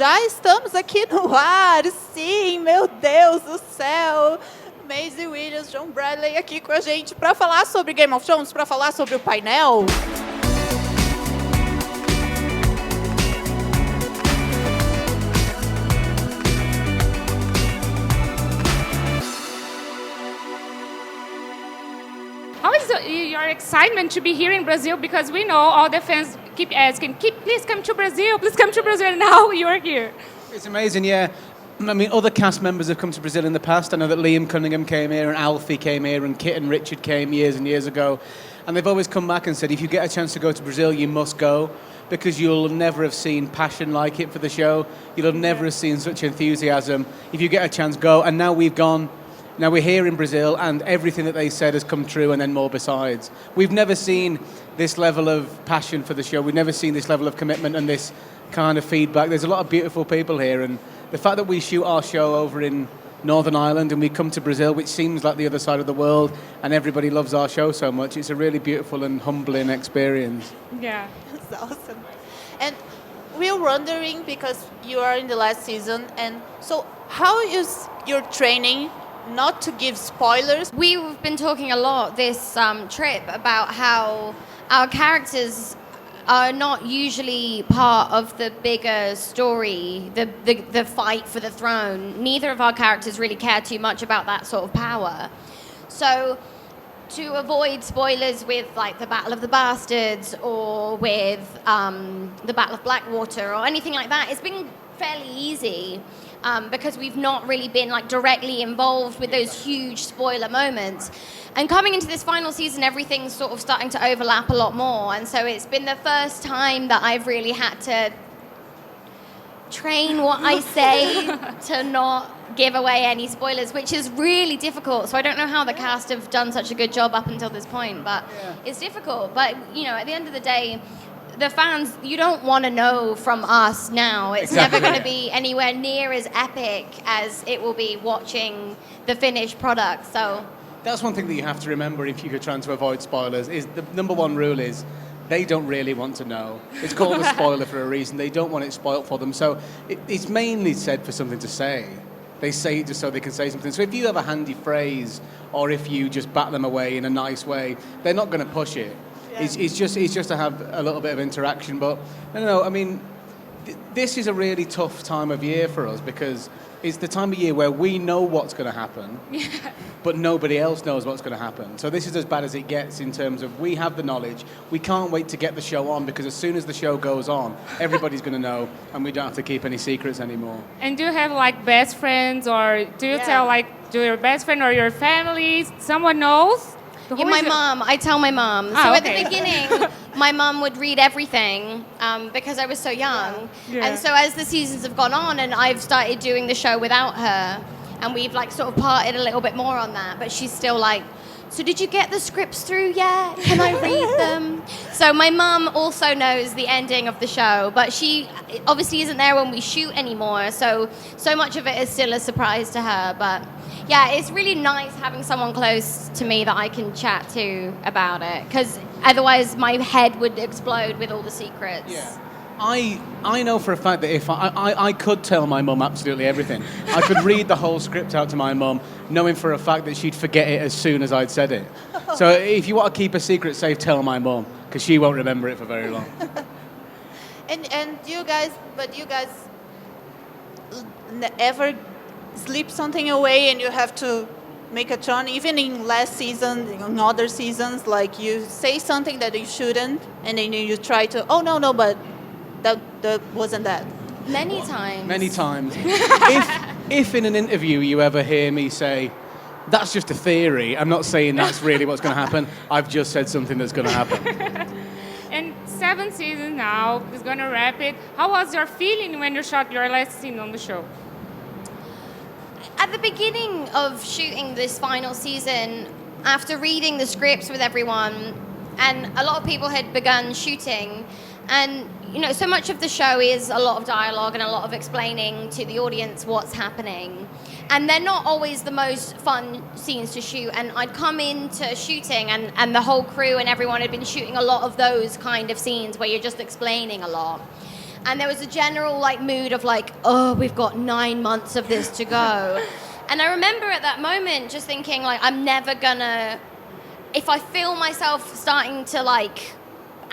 Já estamos aqui no ar, sim, meu Deus do céu. Maisie Williams, John Bradley aqui com a gente para falar sobre Game of Thrones, para falar sobre o painel. How is your excitement to be here in Brazil? Because we know all the fans keep asking, please come to Brazil, please come to Brazil, and now you're here. It's amazing, yeah. I mean, other cast members have come to Brazil in the past. I know that Liam Cunningham came here and Alfie came here and Kit and Richard came years and years ago. And they've always come back and said, if you get a chance to go to Brazil, you must go, because you'll never have seen passion like it for the show. You'll have never have seen such enthusiasm. If you get a chance, go. And now we've gone. Now we're here in Brazil, and everything that they said has come true, and then more besides. We've never seen this level of passion for the show. We've never seen this level of commitment and this kind of feedback. There's a lot of beautiful people here, and the fact that we shoot our show over in Northern Ireland and we come to Brazil, which seems like the other side of the world, and everybody loves our show so much, it's a really beautiful and humbling experience. Yeah. That's awesome. And we're wondering, because you are in the last season, and so how is your training? Not to give spoilers. We've been talking a lot this trip about how our characters are not usually part of the bigger story, the fight for the throne. Neither of our characters really care too much about that sort of power. So to avoid spoilers with like the Battle of the Bastards or with the Battle of Blackwater or anything like that, it's been fairly easy. Because we've not really been like directly involved with those huge spoiler moments. And coming into this final season, everything's sort of starting to overlap a lot more. And so it's been the first time that I've really had to train what I say to not give away any spoilers, which is really difficult. So I don't know how the cast have done such a good job up until this point, but it's difficult. But, you know, at the end of the day, the fans, you don't want to know from us now. It's never going to be anywhere near as epic as it will be watching the finished product. So That's one thing that you have to remember if you're trying to avoid spoilers, is the number one rule is they don't really want to know. It's called a spoiler for a reason. They don't want it spoiled for them. So it's mainly said for something to say. They say it just so they can say something. So if you have a handy phrase, or if you just bat them away in a nice way, they're not going to push it. Yeah. It's just to have a little bit of interaction. But I don't know, I mean, this is a really tough time of year for us, because it's the time of year where we know what's going to happen, but nobody else knows what's going to happen. So this is as bad as it gets in terms of we have the knowledge. We can't wait to get the show on, because as soon as the show goes on, everybody's going to know, and we don't have to keep any secrets anymore. And do you have like best friends, or do you tell like to your best friend or your family? Someone knows? Yeah, my mom. I tell my mom. So at the beginning, my mom would read everything because I was so young. Yeah. And so as the seasons have gone on and I've started doing the show without her, and we've like sort of parted a little bit more on that, but she's still like, so did you get the scripts through yet? Can I read them? So my mum also knows the ending of the show, but she obviously isn't there when we shoot anymore. So much of it is still a surprise to her. But yeah, it's really nice having someone close to me that I can chat to about it, because otherwise my head would explode with all the secrets. Yeah. I know for a fact that if I could tell my mum absolutely everything. I could read the whole script out to my mum, knowing for a fact that she'd forget it as soon as I'd said it. So if you want to keep a secret safe, tell my mum, because she won't remember it for very long. And you guys ever slip something away and you have to make a turn, even in last season, in other seasons, like you say something that you shouldn't, and then you try to, oh no, but that wasn't that. Many times. Many times. if in an interview you ever hear me say, that's just a theory, I'm not saying that's really what's going to happen, I've just said something that's going to happen. And 7 seasons now is going to wrap it. How was your feeling when you shot your last scene on the show? At the beginning of shooting this final season, after reading the scripts with everyone, and a lot of people had begun shooting, and you know, so much of the show is a lot of dialogue and a lot of explaining to the audience what's happening. And they're not always the most fun scenes to shoot. And I'd come into shooting and the whole crew and everyone had been shooting a lot of those kind of scenes where you're just explaining a lot. And there was a general like mood of like, oh, we've got 9 months of this to go. And I remember at that moment just thinking like, I'm never gonna, if I feel myself starting to like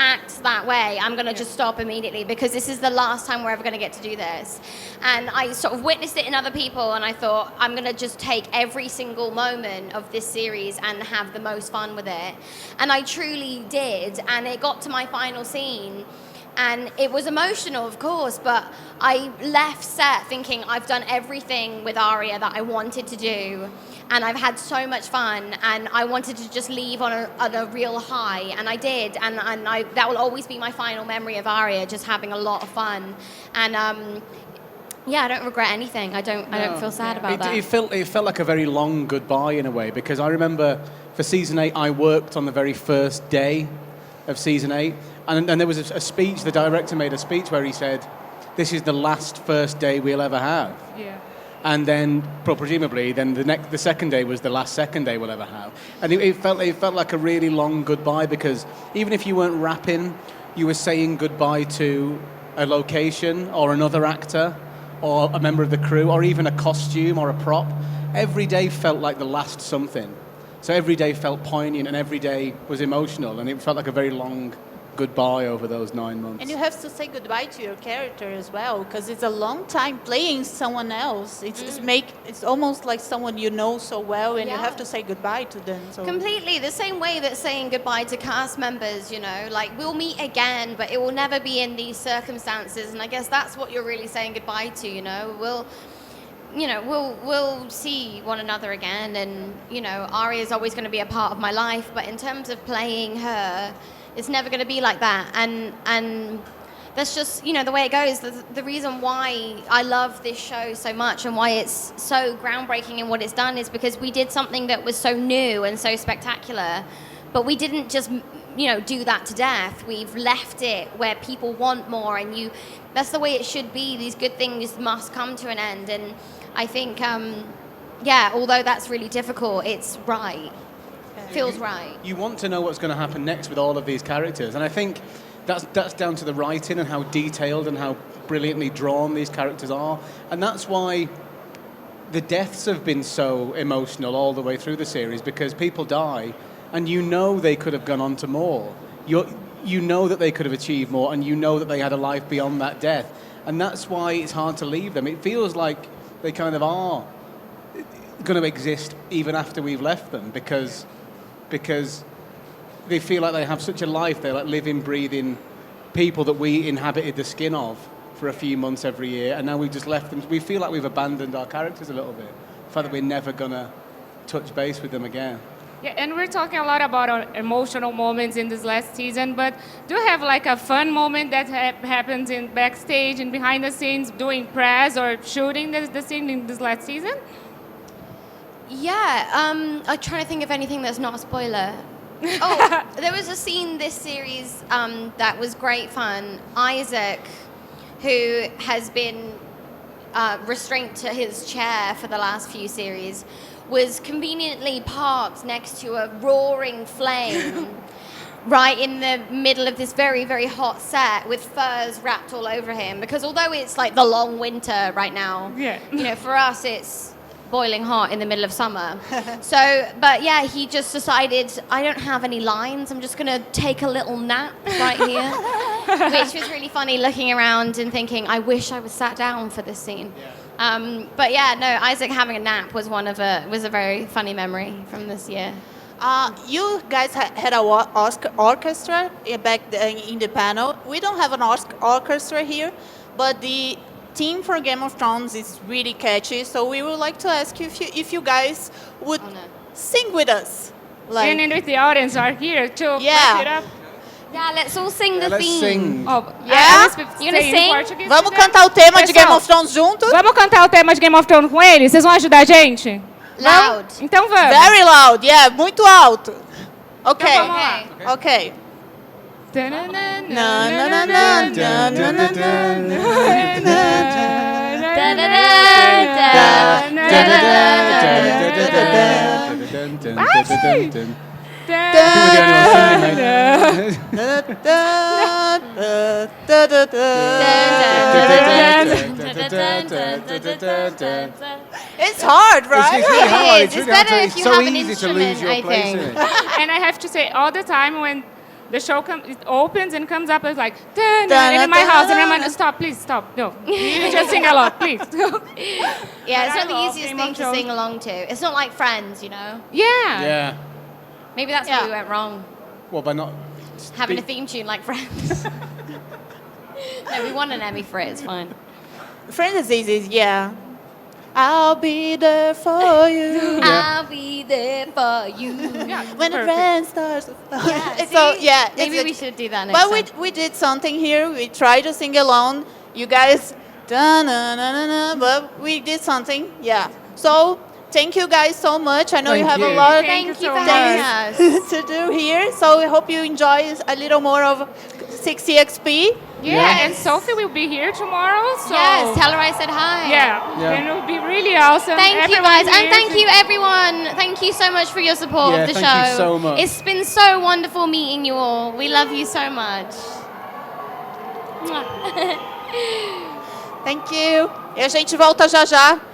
act that way, I'm going to just stop immediately, because this is the last time we're ever going to get to do this. And I sort of witnessed it in other people, and I thought, I'm going to just take every single moment of this series and have the most fun with it. And I truly did, and it got to my final scene, and it was emotional, of course, but I left set thinking I've done everything with Aria that I wanted to do, and I've had so much fun, and I wanted to just leave on a real high, and I did, and that will always be my final memory of Aria, just having a lot of fun. And yeah, I don't regret anything. I don't feel sad about that. It felt like a very long goodbye in a way, because I remember for season 8 I worked on the very first day of season 8, and there was a speech, the director made a speech where he said, this is the last first day we'll ever have. Yeah. And then, presumably, then the second day was the last second day we'll ever have. And it felt like a really long goodbye, because even if you weren't rapping, you were saying goodbye to a location or another actor or a member of the crew or even a costume or a prop. Every day felt like the last something. So every day felt poignant and every day was emotional, and it felt like a very long goodbye over those 9 months. And you have to say goodbye to your character as well, because it's a long time playing someone else. It's almost like someone you know so well, and you have to say goodbye to them. So. Completely. The same way that saying goodbye to cast members, you know, like we'll meet again, but it will never be in these circumstances. And I guess that's what you're really saying goodbye to, you know. We'll see one another again, and you know, Aria is always going to be a part of my life, but in terms of playing her, it's never going to be like that. And that's just, you know, the way it goes. The reason why I love this show so much and why it's so groundbreaking in what it's done is because we did something that was so new and so spectacular, but we didn't just, you know, do that to death. We've left it where people want more, and that's the way it should be. These good things must come to an end. And I think, although that's really difficult, it's right. Feels right. You want to know what's going to happen next with all of these characters, and I think that's down to the writing and how detailed and how brilliantly drawn these characters are, and that's why the deaths have been so emotional all the way through the series, because people die, and you know they could have gone on to more. You know that they could have achieved more, and you know that they had a life beyond that death, and that's why it's hard to leave them. It feels like they kind of are going to exist even after we've left them, because they feel like they have such a life. They're like living, breathing people that we inhabited the skin of for a few months every year, and now we've just left them. We feel like we've abandoned our characters a little bit. The fact that we're never going to touch base with them again. Yeah, and we're talking a lot about our emotional moments in this last season, but do you have like a fun moment that happens in backstage and behind the scenes doing press or shooting the scene in this last season? Yeah, I'm trying to think of anything that's not a spoiler. Oh, there was a scene this series that was great fun. Isaac, who has been restrained to his chair for the last few series, was conveniently parked next to a roaring flame right in the middle of this very, very hot set with furs wrapped all over him. Because although it's like the long winter right now, you know, for us it's boiling hot in the middle of summer. But yeah, he just decided, I don't have any lines, I'm just going to take a little nap right here. Which was really funny, looking around and thinking, I wish I was sat down for this scene. But yeah, no, Isaac having a nap was was a very funny memory from this year. You guys had a orchestra back in the panel. We don't have an orchestra here, but the theme for Game of Thrones is really catchy, so we would like to ask you if you guys would sing with us. Like, and the audience are here to clap it up. Yeah, let's all sing the let's theme. Sing. Oh, You gonna sing? Vamos cantar o tema de Game of Thrones juntos? Vamos cantar o tema de Game of Thrones com eles? Vocês vão ajudar a gente? Loud. Então vamos. Very loud, yeah, muito alto. Okay. Então vamos lá. Okay. We're the only ones singing, It's hard, right? It's really hard. It's really hard better to- if you so have an easy to lose instrument, your I place think. in it. And I have to say, all the time when the show it opens and comes up, it's like, dun, dun, and in my house, and I'm like, stop, please, stop, no. You just sing along, please. Yeah, it's I not the love easiest Game thing of to Thrones. sing along to. It's not like Friends, you know? Yeah. Yeah. Maybe that's Yeah. where we went wrong. Well, by not Having a speak- theme tune like Friends. No, we won an Emmy for it, it's fine. Friends is easy, yeah. I'll be there for you. I'll be there for you. Yeah, When the perfect. rain starts. Yeah, So, see? yeah. Maybe it's we a- should do that next But time. we did something here. We tried to sing along. You guys, da-na-na-na-na, but we did something. Yeah. So thank you guys so much. I know you Thank have you. a lot Thank you Thank you so for much. having us. to do here. So we hope you enjoy a little more of Ccxp. Yeah, Yeah. and Sophie will be here tomorrow, so... Yes, tell her I said hi. Yeah, Yeah. and it will be really awesome. Thank you Everyone guys, and here thank is- you everyone. Thank you so much for your support Yeah, of the thank show. you so much. It's been so wonderful meeting you all. We love you so much. Mwah. Thank you. E a gente volta já já